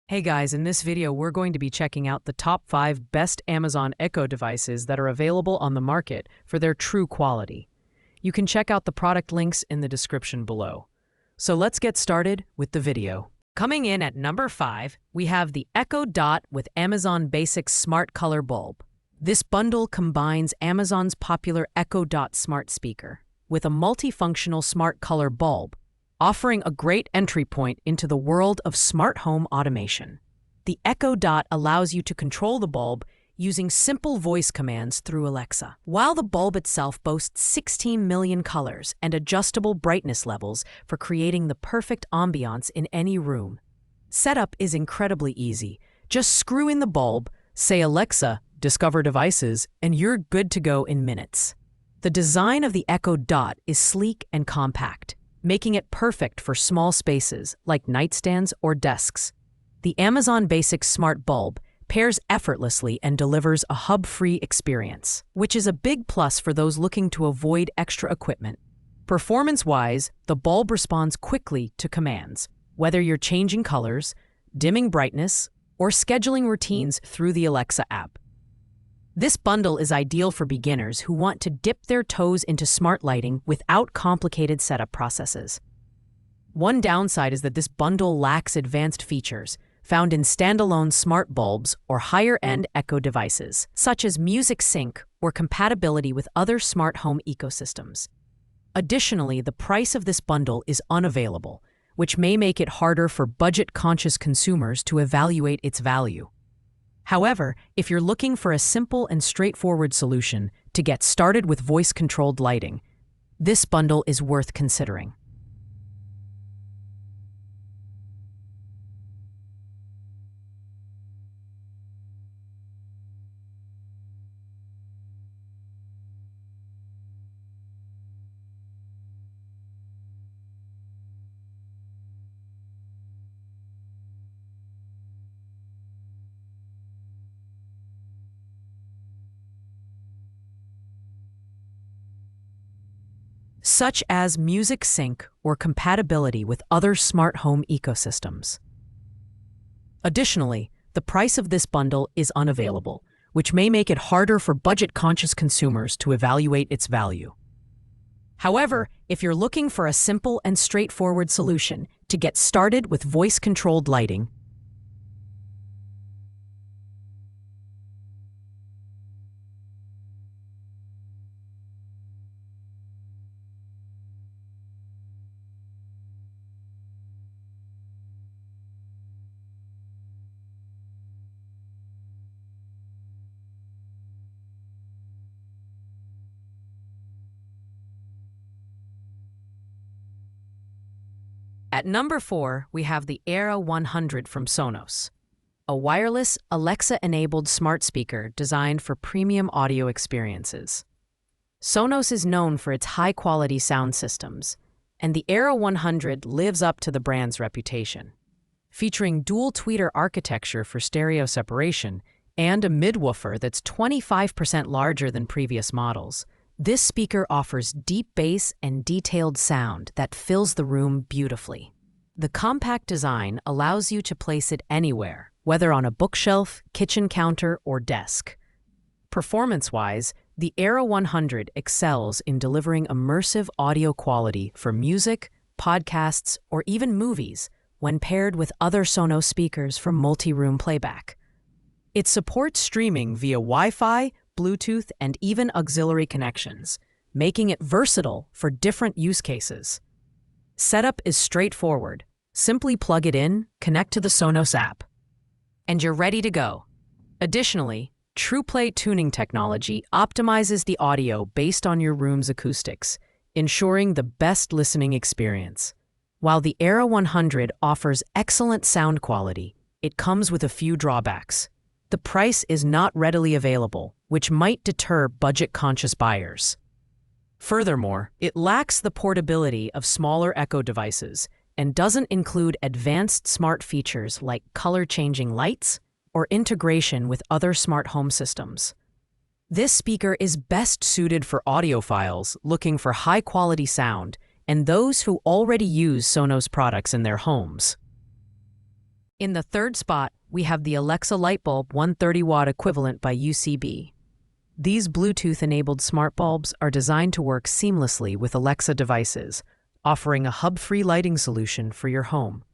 Hey guys, in this video we're going to be checking out the top 5 best Amazon Echo devices that are available on the market for their true quality. You can check out the product links in the description below. So let's get started with the video. Coming in at number 5, we have the Echo Dot with Amazon Basics Smart Color Bulb. This bundle combines Amazon's popular Echo Dot smart speaker with a multifunctional smart color bulb, offering a great entry point into the world of smart home automation. The Echo Dot allows you to control the bulb using simple voice commands through Alexa. While the bulb itself boasts 16 million colors and adjustable brightness levels for creating the perfect ambiance in any room. Setup is incredibly easy. Just screw in the bulb, say Alexa, discover devices, and you're good to go in minutes. The design of the Echo Dot is sleek and compact, making it perfect for small spaces like nightstands or desks. The Amazon Basics Smart Bulb pairs effortlessly and delivers a hub-free experience, which is a big plus for those looking to avoid extra equipment. Performance-wise, the bulb responds quickly to commands, whether you're changing colors, dimming brightness, or scheduling routines through the Alexa app. This bundle is ideal for beginners who want to dip their toes into smart lighting without complicated setup processes. One downside is that this bundle lacks advanced features found in standalone smart bulbs or higher-end Echo devices, such as music sync or compatibility with other smart home ecosystems. Additionally, the price of this bundle is unavailable, which may make it harder for budget-conscious consumers to evaluate its value. However, if you're looking for a simple and straightforward solution to get started with voice-controlled lighting, this bundle is worth considering. Such as music sync or compatibility with other smart home ecosystems. Additionally, the price of this bundle is unavailable, which may make it harder for budget-conscious consumers to evaluate its value. However, if you're looking for a simple and straightforward solution to get started with voice-controlled lighting, at number 4, we have the Aero 100 from Sonos, a wireless, Alexa-enabled smart speaker designed for premium audio experiences. Sonos is known for its high-quality sound systems, and the Aero 100 lives up to the brand's reputation. Featuring dual tweeter architecture for stereo separation and a midwoofer that's 25% larger than previous models, this speaker offers deep bass and detailed sound that fills the room beautifully. The compact design allows you to place it anywhere, whether on a bookshelf, kitchen counter, or desk. Performance-wise, the Aero 100 excels in delivering immersive audio quality for music, podcasts, or even movies when paired with other Sonos speakers for multi-room playback. It supports streaming via Wi-Fi, Bluetooth, and even auxiliary connections, making it versatile for different use cases. Setup is straightforward. Simply plug it in, connect to the Sonos app, and you're ready to go. Additionally, TruePlay tuning technology optimizes the audio based on your room's acoustics, ensuring the best listening experience. While the Aero 100 offers excellent sound quality, it comes with a few drawbacks. The price is not readily available, which might deter budget-conscious buyers. Furthermore, it lacks the portability of smaller Echo devices and doesn't include advanced smart features like color-changing lights or integration with other smart home systems. This speaker is best suited for audiophiles looking for high-quality sound and those who already use Sonos products in their homes. In the third spot, we have the Alexa light bulb 130-watt equivalent by UCB. These Bluetooth-enabled smart bulbs are designed to work seamlessly with Alexa devices, offering a hub-free lighting solution for your home.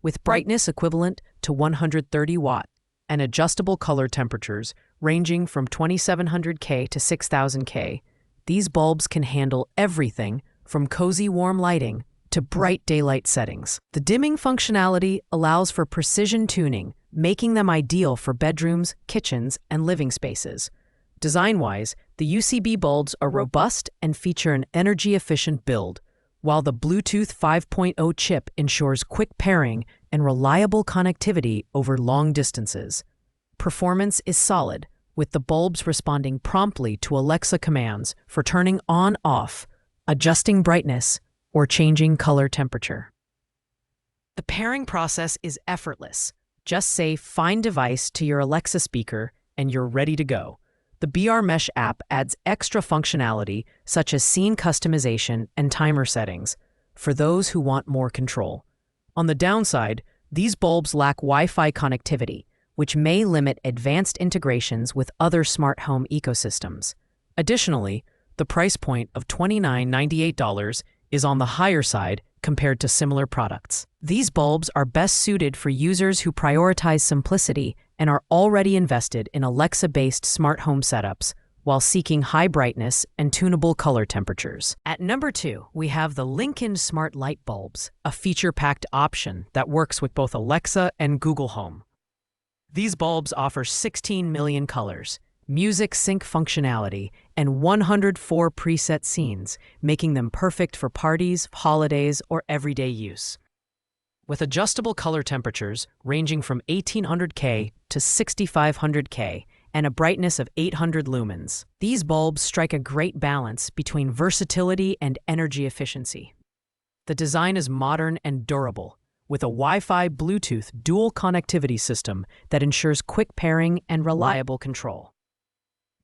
With brightness equivalent to 130 watt and adjustable color temperatures ranging from 2700K to 6000K, these bulbs can handle everything from cozy warm lighting to bright daylight settings. The dimming functionality allows for precision tuning, making them ideal for bedrooms, kitchens, and living spaces. Design-wise, the UCB bulbs are robust and feature an energy-efficient build, while the Bluetooth 5.0 chip ensures quick pairing and reliable connectivity over long distances. Performance is solid, with the bulbs responding promptly to Alexa commands for turning on/off, adjusting brightness, or changing color temperature. The pairing process is effortless. Just say "Find device" to your Alexa speaker and you're ready to go. The BR Mesh app adds extra functionality such as scene customization and timer settings for those who want more control. On the downside, these bulbs lack Wi-Fi connectivity, which may limit advanced integrations with other smart home ecosystems. Additionally, the price point of $29.98 is on the higher side compared to similar products. These bulbs are best suited for users who prioritize simplicity and are already invested in Alexa-based smart home setups while seeking high brightness and tunable color temperatures. At number 2, we have the Lincoln Smart Light Bulbs, a feature-packed option that works with both Alexa and Google Home. These bulbs offer 16 million colors, music sync functionality, and 104 preset scenes, making them perfect for parties, holidays, or everyday use. With adjustable color temperatures ranging from 1800K to 6500K and a brightness of 800 lumens, these bulbs strike a great balance between versatility and energy efficiency. The design is modern and durable, with a Wi-Fi Bluetooth dual connectivity system that ensures quick pairing and reliable control.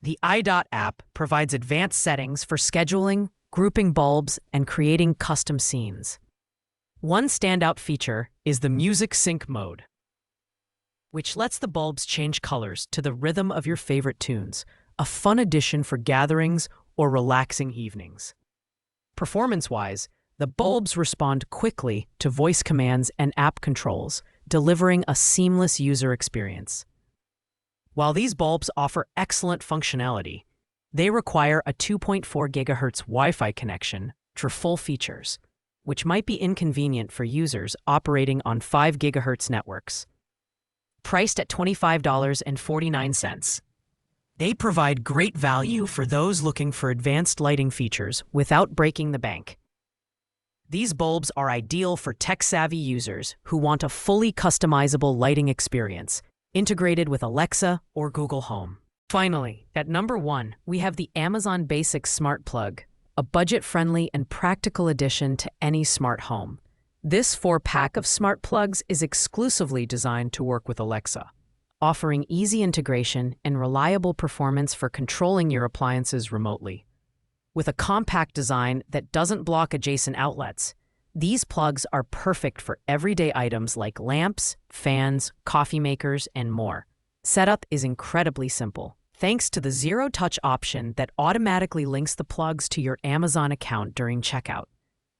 The iDot app provides advanced settings for scheduling, grouping bulbs, and creating custom scenes. One standout feature is the Music Sync mode, which lets the bulbs change colors to the rhythm of your favorite tunes, a fun addition for gatherings or relaxing evenings. Performance-wise, the bulbs respond quickly to voice commands and app controls, delivering a seamless user experience. While these bulbs offer excellent functionality, they require a 2.4 GHz Wi-Fi connection for full features, which might be inconvenient for users operating on 5 GHz networks. Priced at $25.49, they provide great value for those looking for advanced lighting features without breaking the bank. These bulbs are ideal for tech-savvy users who want a fully customizable lighting experience, integrated with Alexa or Google Home. Finally, at number 1, we have the Amazon Basics Smart Plug, a budget-friendly and practical addition to any smart home. This 4-pack of smart plugs is exclusively designed to work with Alexa, offering easy integration and reliable performance for controlling your appliances remotely. With a compact design that doesn't block adjacent outlets, these plugs are perfect for everyday items like lamps, fans, coffee makers, and more. Setup is incredibly simple, thanks to the zero-touch option that automatically links the plugs to your Amazon account during checkout.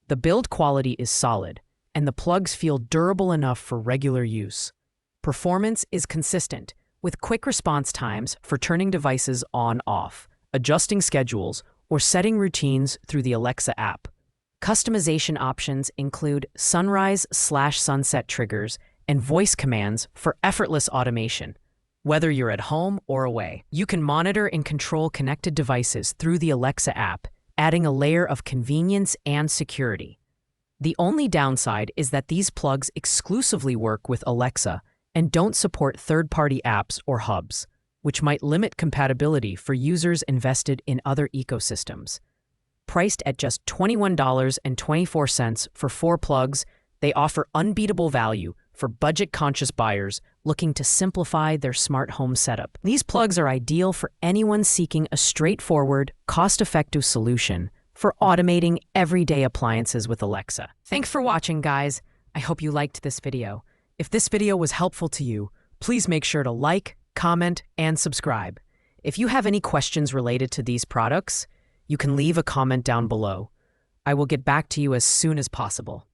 The build quality is solid, and the plugs feel durable enough for regular use. Performance is consistent, with quick response times for turning devices on/off, adjusting schedules, or setting routines through the Alexa app. Customization options include sunrise/sunset triggers and voice commands for effortless automation. Whether you're at home or away, you can monitor and control connected devices through the Alexa app, adding a layer of convenience and security. The only downside is that these plugs exclusively work with Alexa and don't support third-party apps or hubs, which might limit compatibility for users invested in other ecosystems. Priced at just $21.24 for 4 plugs, they offer unbeatable value for budget-conscious buyers looking to simplify their smart home setup. These plugs are ideal for anyone seeking a straightforward, cost-effective solution for automating everyday appliances with Alexa. Thanks for watching, guys. I hope you liked this video. If this video was helpful to you, please make sure to like, comment, and subscribe. If you have any questions related to these products, you can leave a comment down below. I will get back to you as soon as possible.